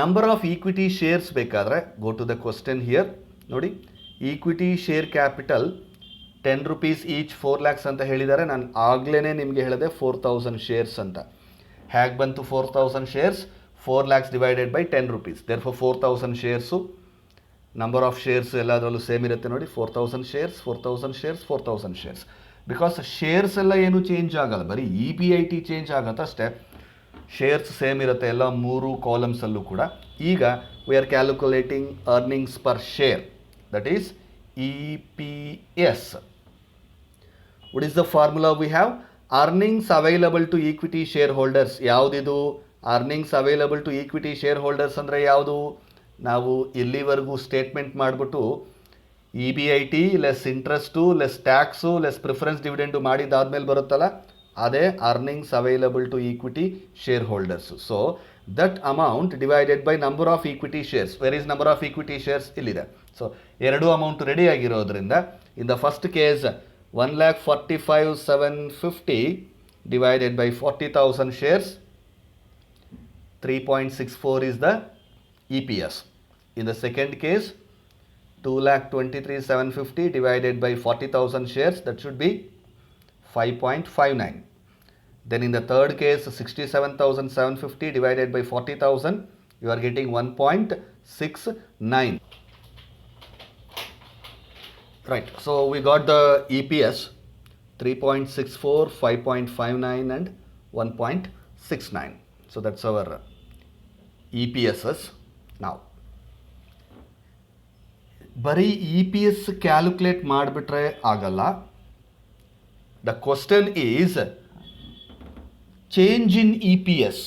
Number of equity shares ಬೇಕಾದರೆ go to the question here. ನೋಡಿ, equity share capital 10 rupees each 4 lakhs ಅಂತ ಹೇಳಿದ್ದಾರೆ. ನಾನು ಆಗಲೇ ನಿಮಗೆ ಹೇಳಿದೆ 4,000 ಶೇರ್ಸ್ ಅಂತ. ಹೇಗೆ ಬಂತು 4,000 shares? 4 lakhs divided by 10 rupees. Therefore 4,000 shares. Number of shares ಎಲ್ಲದರಲ್ಲೂ ಸೇಮ್ ಇರುತ್ತೆ ನೋಡಿ. 4,000 ಶೇರ್ಸ್. ಬಿಕಾಸ್ ಶೇರ್ಸ್ ಎಲ್ಲ ಏನು ಚೇಂಜ್ ಆಗಲ್ಲ, ಬರೀ EBIT ಚೇಂಜ್ ಆಗುತ್ತೆ ಅಷ್ಟೇ. ಶೇರ್ಸ್ ಸೇಮ್ ಇರುತ್ತೆ ಎಲ್ಲ 3 ಕಾಲಮ್ಸಲ್ಲೂ ಕೂಡ. ಈಗ we are calculating earnings per share. That is EPS. What is the formula we have? Earnings available to equity shareholders. ಯಾವುದಿದು earnings available to equity shareholders ಅಂದರೆ ಯಾವುದು? ನಾವು ಇಲ್ಲಿವರೆಗೂ ಸ್ಟೇಟ್ಮೆಂಟ್ ಮಾಡಿಬಿಟ್ಟು EBIT less interest less tax less preference dividend ಮಾಡಿದಾದ್ಮೇಲೆ ಬರುತ್ತಲ್ಲ, ಅದೇ earnings available to equity shareholders. So that amount divided by number of equity shares. Where is number of equity shares? ಇಲ್ಲಿದೆ. So ಎರಡು amount ready ಆಗಿರೋದ್ರಿಂದ in the first case 1,45,750 divided by 40,000 shares, 3.64 is the EPS. In the second case, 2,23,750 divided by 40,000 shares, that should be 5.59. Then in the third case, 67,750 divided by 40,000, you are getting 1.69. Right, so we got the EPS 3.64, 5.59 and 1.69. So that's our EPSs. Now ಬರೀ EPS calculate ಮಾಡಿಬಿಟ್ರೆ ಆಗಲ್ಲ. The question is change in EPS.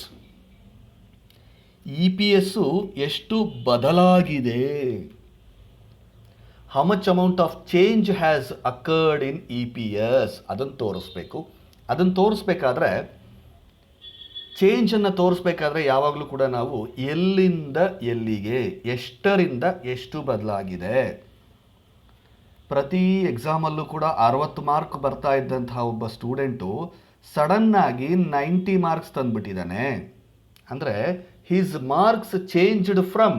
EPSಸು ಎಷ್ಟು ಬದಲಾಗಿದೆ, how much amount of change has occurred in EPS ಅದನ್ನು ತೋರಿಸ್ಬೇಕು. ಅದನ್ನು ತೋರಿಸ್ಬೇಕಾದ್ರೆ, ಚೇಂಜನ್ನು ತೋರಿಸ್ಬೇಕಾದ್ರೆ ಯಾವಾಗಲೂ ಕೂಡ ನಾವು ಎಲ್ಲಿಂದ ಎಲ್ಲಿಗೆ, ಎಷ್ಟರಿಂದ ಎಷ್ಟು ಬದಲಾಗಿದೆ. ಪ್ರತಿ ಎಕ್ಸಾಮಲ್ಲೂ ಕೂಡ 60 ಮಾರ್ಕ್ ಬರ್ತಾ ಇದ್ದಂತಹ ಒಬ್ಬ ಸ್ಟೂಡೆಂಟು ಸಡನ್ನಾಗಿ 90 ಮಾರ್ಕ್ಸ್ ತಂದುಬಿಟ್ಟಿದ್ದಾನೆ. ಅಂದರೆ his marks changed from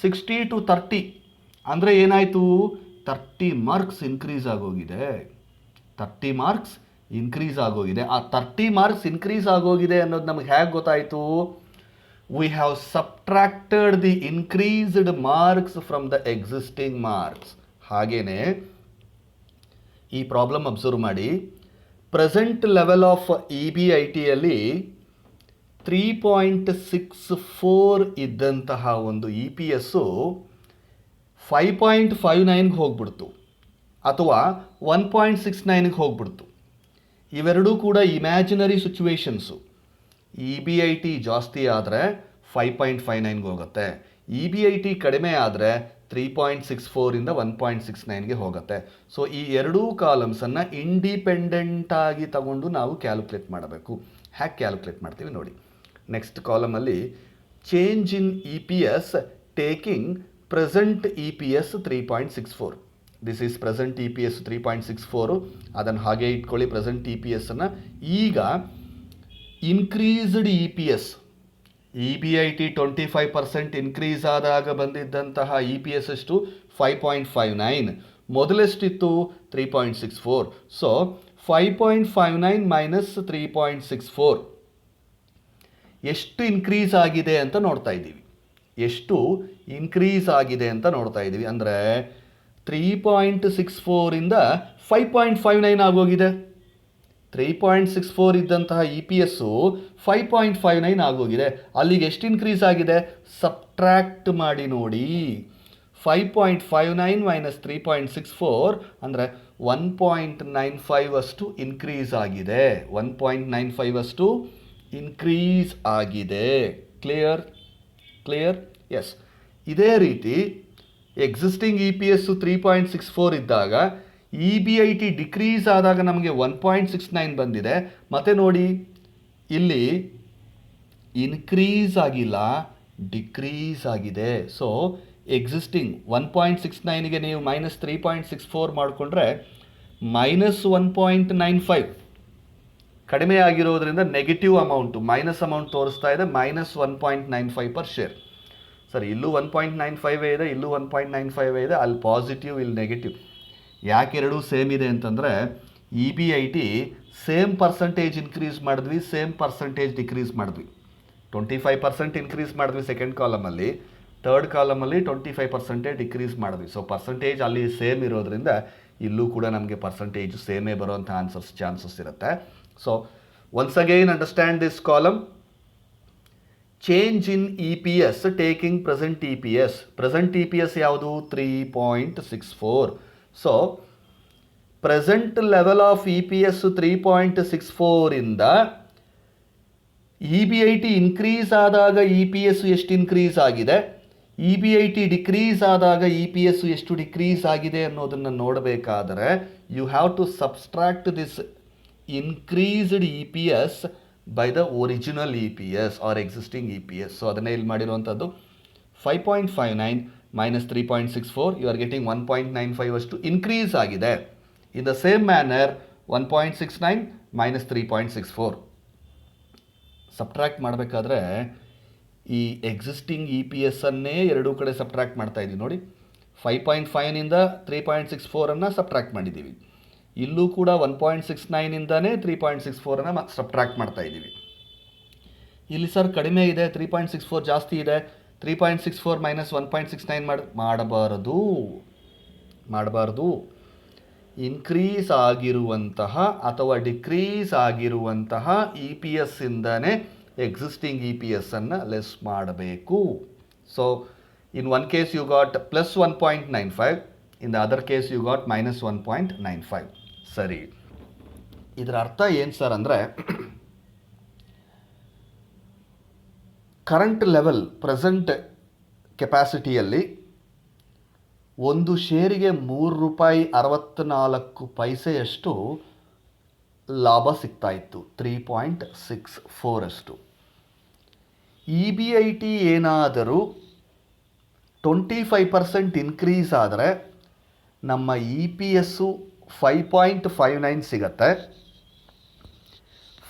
60 to 30. ಅಂದರೆ ಏನಾಯಿತು, 30 ಮಾರ್ಕ್ಸ್ ಇನ್ಕ್ರೀಸ್ ಆಗೋಗಿದೆ. 30 ಮಾರ್ಕ್ಸ್ ಇನ್ಕ್ರೀಸ್ ಆಗೋಗಿದೆ. ಆ 30 ಮಾರ್ಕ್ಸ್ ಇನ್ಕ್ರೀಸ್ ಆಗೋಗಿದೆ ಅನ್ನೋದು ನಮಗೆ ಹೇಗೆ ಗೊತ್ತಾಯಿತು? We have subtracted the increased marks from the existing marks. ಹಾಗೇನೆ ಈ ಪ್ರಾಬ್ಲಮ್ ಅಬ್ಸರ್ವ್ ಮಾಡಿ. ಪ್ರೆಸೆಂಟ್ ಲೆವೆಲ್ ಆಫ್ EBITಯಲ್ಲಿ 3.64 ಇದ್ದಂತಹ ಒಂದು EPSಸು 5.59ಗೆ ಹೋಗ್ಬಿಡ್ತು. ಅಥವಾ 1.69ಗೆ ಹೋಗ್ಬಿಡ್ತು. ಇವೆರಡೂ ಕೂಡ imaginary situations. E B I T ಜಾಸ್ತಿ ಆದರೆ 5.59ಗೆ ಹೋಗುತ್ತೆ, ಇ ಬಿ ಐ ಟಿ ಕಡಿಮೆ ಆದರೆ 3.64ಇಂದ 1.69ಗೆ ಹೋಗುತ್ತೆ. ಸೊ ಈ ಎರಡೂ ಕಾಲಮ್ಸನ್ನು ಇಂಡಿಪೆಂಡೆಂಟಾಗಿ ತಗೊಂಡು ನಾವು ಕ್ಯಾಲ್ಕುಲೇಟ್ ಮಾಡಬೇಕು. ಹ್ಯಾಕ್ ಕ್ಯಾಲ್ಕುಲೇಟ್ ಮಾಡ್ತೀವಿ ನೋಡಿ. ನೆಕ್ಸ್ಟ್ ಕಾಲಮಲ್ಲಿ change in E P S taking present E P S 3.64. This is present E P S 3.64. ಅದನ್ನು ಹಾಗೆ ಇಟ್ಕೊಳ್ಳಿ. ಪ್ರೆಸೆಂಟ್ ಇ ಪಿ ಎಸ್ಸನ್ನು ಈಗ increased E P S, E B I T 25% increase ಆದಾಗ ಬಂದಿದ್ದಂತಹ ಇ ಪಿ ಎಸ್ ಎಷ್ಟು 5.59, ಮೊದಲೆಷ್ಟಿತ್ತು 3.64. So 5.59 minus 3.64 ಎಷ್ಟು increase ಆಗಿದೆ ಅಂತ ನೋಡ್ತಾ ಇದ್ದೀವಿ. ಎಷ್ಟು ಇನ್ಕ್ರೀಸ್ ಆಗಿದೆ ಅಂತ ನೋಡ್ತಾ ಇದ್ದೀವಿ ಅಂದರೆ 3.64ಇಂದ 5.59 ಆಗೋಗಿದೆ. 3.64 ಇದ್ದಂತಹ ಇ ಪಿ ಎಸ್ಸು 5.59 ಆಗೋಗಿದೆ. ಅಲ್ಲಿಗೆ ಎಷ್ಟು ಇನ್ಕ್ರೀಸ್ ಆಗಿದೆ ಸಬ್ಟ್ರ್ಯಾಕ್ಟ್ ಮಾಡಿ ನೋಡಿ. 5.59 ಮೈನಸ್ 3.64 ಅಂದರೆ 1.95 ಅಷ್ಟು ಇನ್ಕ್ರೀಸ್ ಆಗಿದೆ. 1.95 ಅಷ್ಟು ಇನ್ಕ್ರೀಸ್ ಆಗಿದೆ. ಕ್ಲಿಯರ್? ಎಸ್. ಇದೇ ರೀತಿ ಎಕ್ಸಿಸ್ಟಿಂಗ್ ಇ ಪಿ ಎಸ್ಸು 3.64 ಇದ್ದಾಗ E B I T decrease ಆದಾಗ ನಮಗೆ 1.69 ಬಂದಿದೆ. ಮತ್ತು ನೋಡಿ ಇಲ್ಲಿ ಇನ್ಕ್ರೀಸ್ ಆಗಿಲ್ಲ, ಡಿಕ್ರೀಸ್ ಆಗಿದೆ. ಸೊ ಎಕ್ಸಿಸ್ಟಿಂಗ್ 1.69ಗೆ ನೀವು ಮೈನಸ್ 3.64 ಮಾಡಿಕೊಂಡ್ರೆ ಮೈನಸ್ 1.95 ಕಡಿಮೆ ಆಗಿರೋದ್ರಿಂದ ನೆಗೆಟಿವ್ ಅಮೌಂಟು, ಮೈನಸ್ ಅಮೌಂಟ್ ತೋರಿಸ್ತಾ ಇದೆ, ಮೈನಸ್ 1.95 ಪರ್ ಶೇರ್. ಸರಿ, ಇಲ್ಲೂ 1.95 ಇದೆ, ಇಲ್ಲೂ 1.95 ಇದೆ, ಅಲ್ಲಿ ಪಾಸಿಟಿವ್, ಇಲ್ಲಿ ನೆಗೆಟಿವ್. ಯಾಕೆ ಎರಡೂ ಸೇಮ್ ಇದೆ ಅಂತಂದರೆ E B I T same percentage increase ಮಾಡಿದ್ವಿ, ಸೇಮ್ ಪರ್ಸೆಂಟೇಜ್ ಡಿಕ್ರೀಸ್ ಮಾಡಿದ್ವಿ. 25% ಇನ್ಕ್ರೀಸ್ ಮಾಡಿದ್ವಿ ಸೆಕೆಂಡ್ ಕಾಲಮಲ್ಲಿ, ಥರ್ಡ್ ಕಾಲಮಲ್ಲಿ 25% ಡಿಕ್ರೀಸ್ ಮಾಡಿದ್ವಿ. ಸೊ ಪರ್ಸೆಂಟೇಜ್ ಅಲ್ಲಿ ಸೇಮ್ ಇರೋದ್ರಿಂದ ಇಲ್ಲೂ ಕೂಡ ನಮಗೆ ಪರ್ಸೆಂಟೇಜ್ ಸೇಮೇ ಬರೋಂಥ ಚಾನ್ಸಸ್ ಇರುತ್ತೆ. So once again understand this column. Change in E P S taking present E P S. Present E P S ಯಾವುದು 3.64. So present level of E P S 3.64ಇಂದ E B I T increase ಆದಾಗ E P S ಎಷ್ಟು increase ಆಗಿದೆ, E B I T decrease ಆದಾಗ E P S ಎಷ್ಟು decrease ಆಗಿದೆ ಅನ್ನೋದನ್ನು ನೋಡಬೇಕಾದರೆ you have to subtract this increased E P S by the original E P S or existing E P S. So ಅದನ್ನೇ ಇಲ್ಲಿ ಮಾಡಿರುವಂಥದ್ದು. 5.59 minus 3.64 you are getting 1.95 ಅಷ್ಟು increase ಆಗಿದೆ. In the same manner 1.69 minus 3.64 subtract ಮಾಡಬೇಕಾದ್ರೆ ಈ existing E P S ಅನ್ನೇ ಎರಡೂ ಕಡೆ ಸಬ್ಟ್ರ್ಯಾಕ್ಟ್ ಮಾಡ್ತಾ ಇದ್ದೀವಿ ನೋಡಿ. 5.5ನಿಂದ 3.64ಅನ್ನು ಸಬ್ಟ್ರ್ಯಾಕ್ಟ್ ಮಾಡಿದ್ದೀವಿ. ಇಲ್ಲೂ ಕೂಡ 1.69ಇಂದನೇ 3.64ಅನ್ನು ಸಬ್ಟ್ರ್ಯಾಕ್ಟ್ ಮಾಡ್ತಾ ಇದ್ದೀವಿ. ಇಲ್ಲಿ ಸರ್ ಕಡಿಮೆ ಇದೆ, 3.64 ಜಾಸ್ತಿ ಇದೆ, 3.64 ಮೈನಸ್ 1.69 ಮಾಡಬಾರ್ದು. ಇನ್ಕ್ರೀಸ್ ಆಗಿರುವಂತಹ ಅಥವಾ ಡಿಕ್ರೀಸ್ ಆಗಿರುವಂತಹ ಇ ಪಿ ಎಸ್ ಇಂದನೇ ಎಕ್ಸಿಸ್ಟಿಂಗ್ ಇ ಪಿ ಎಸ್ ಅನ್ನು ಲೆಸ್ ಮಾಡಬೇಕು. So in one case you got plus 1.95, in the other case you got minus 1.95. ಸರಿ, ಇದರ ಅರ್ಥ ಏನು ಸರ್ ಅಂದರೆ ಕರೆಂಟ್ ಲೆವೆಲ್ ಪ್ರೆಸೆಂಟ್ ಕೆಪಾಸಿಟಿಯಲ್ಲಿ ಒಂದು ಶೇರಿಗೆ ₹3.64 ಲಾಭ ಸಿಗ್ತಾ ಇತ್ತು, 3.64 ಅಷ್ಟು. ಇ ಬಿ ಐ ಟಿ ಏನಾದರೂ 25% ಇನ್ಕ್ರೀಸ್ ಆದರೆ ನಮ್ಮ ಇ ಪಿ ಎಸ್ಸು 5.59 ಸಿಗತ್ತೆ.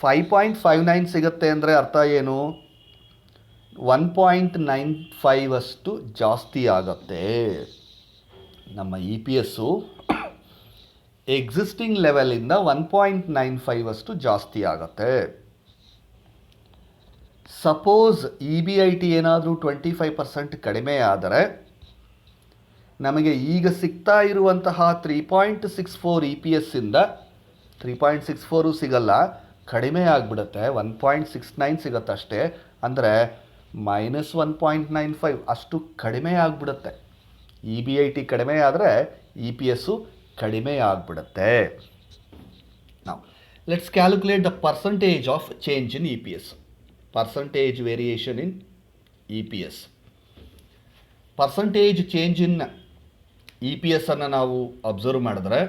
5.59 ಸಿಗುತ್ತೆ ಅಂದರೆ ಅರ್ಥ ಏನು, 1.95 ಅಷ್ಟು ಜಾಸ್ತಿ ಆಗತ್ತೆ. ನಮ್ಮ ಇ ಪಿ ಎಸ್ಸು ಎಕ್ಸಿಸ್ಟಿಂಗ್ ಲೆವೆಲಿಂದ 1.95 ಅಷ್ಟು ಜಾಸ್ತಿ ಆಗತ್ತೆ. Suppose E B I T ಏನಾದರೂ 25% ಕಡಿಮೆ ಆದರೆ ನಮಗೆ ಈಗ ಸಿಗ್ತಾ ಇರುವಂತಹ 3.64 ಇ ಪಿ ಎಸ್ಸಿಂದ 3.64 ಸಿಗಲ್ಲ, ಕಡಿಮೆ ಆಗಿಬಿಡುತ್ತೆ, 1.69 ಸಿಗುತ್ತೆ ಅಷ್ಟೇ. ಅಂದರೆ ಮೈನಸ್ 1.95 ಅಷ್ಟು ಕಡಿಮೆ ಆಗಿಬಿಡುತ್ತೆ. ಇ ಬಿ ಐ ಟಿ ಕಡಿಮೆ ಆದರೆ ಇ ಪಿ ಎಸ್ಸು ಕಡಿಮೆ ಆಗಿಬಿಡುತ್ತೆ. ನಾವು let's calculate the percentage of change in E P S. Percentage variation in E P S. Percentage change in E P S ಅನ್ನು ನಾವು ಅಬ್ಸರ್ವ್ ಮಾಡಿದ್ರೆ,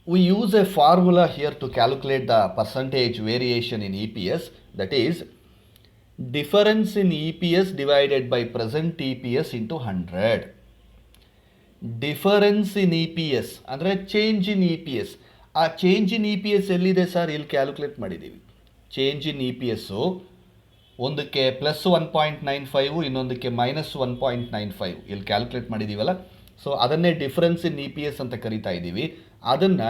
we use a formula here to calculate the percentage variation in EPS, that is difference in EPS divided by present EPS into 100. Difference in EPS ಅಂದರೆ change in E P S. ಆ change in E P S ಎಲ್ಲಿದೆ sir? ಇಲ್ಲಿ calculate ಮಾಡಿದ್ದೀವಿ. Change in E P S ಒಂದಕ್ಕೆ +1.95, ಇನ್ನೊಂದಕ್ಕೆ -1.95 ಇಲ್ಲಿ calculate ಮಾಡಿದ್ದೀವಲ್ಲ. So ಅದನ್ನೇ difference in E P S ಅಂತ ಕರಿತಾ ಇದ್ದೀವಿ. ಅದನ್ನು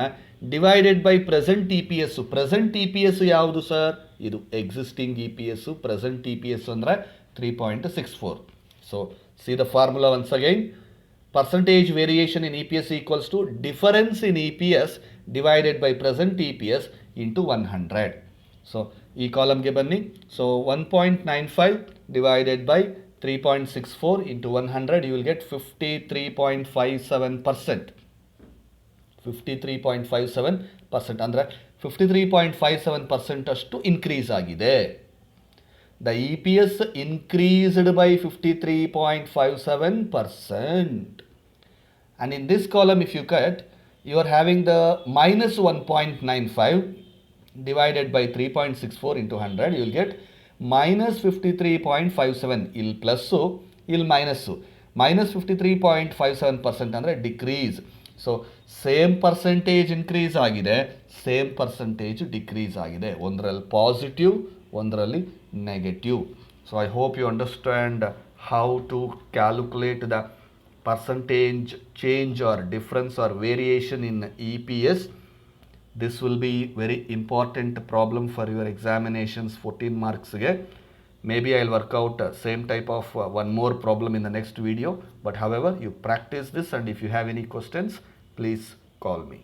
divided by present E P S. Present E P S ಯಾವುದು ಸರ್? ಇದು existing E P S. Present E P S ಅಂದರೆ 3.64. So see the formula once again. Percentage variation in E P S equals to difference in E P S divided by present E P S into 100. So ಈ ಕಾಲಮ್ಗೆ ಬನ್ನಿ. So 1.95 divided by 3.64 into 100, you will get 53.57%. 53.57% ಅಂದರೆ 53.57% ಅಷ್ಟು increase ಆಗಿದೆ. The E P S increased by 53.57%. And in this column, if you cut, you are having the -1.95 divided by 3.64 into 100, you will get -53.57. ಇಲ್ಲಿ plus, ಇಲ್ಲಿ minus. -53.57% ಅಂದರೆ decrease. So same percentage increase ಆಗಿದೆ, same percentage decrease ಆಗಿದೆ. ಒಂದರಲ್ಲಿ positive, ಒಂದರಲ್ಲಿ negative. So I hope you understand how to calculate the percentage change or difference or variation in EPS. This will be very important problem for your examinations, 14 marks ge. Maybe I'll work out same type of one more problem in the next video, but however you practice this, and if you have any questions, please call me.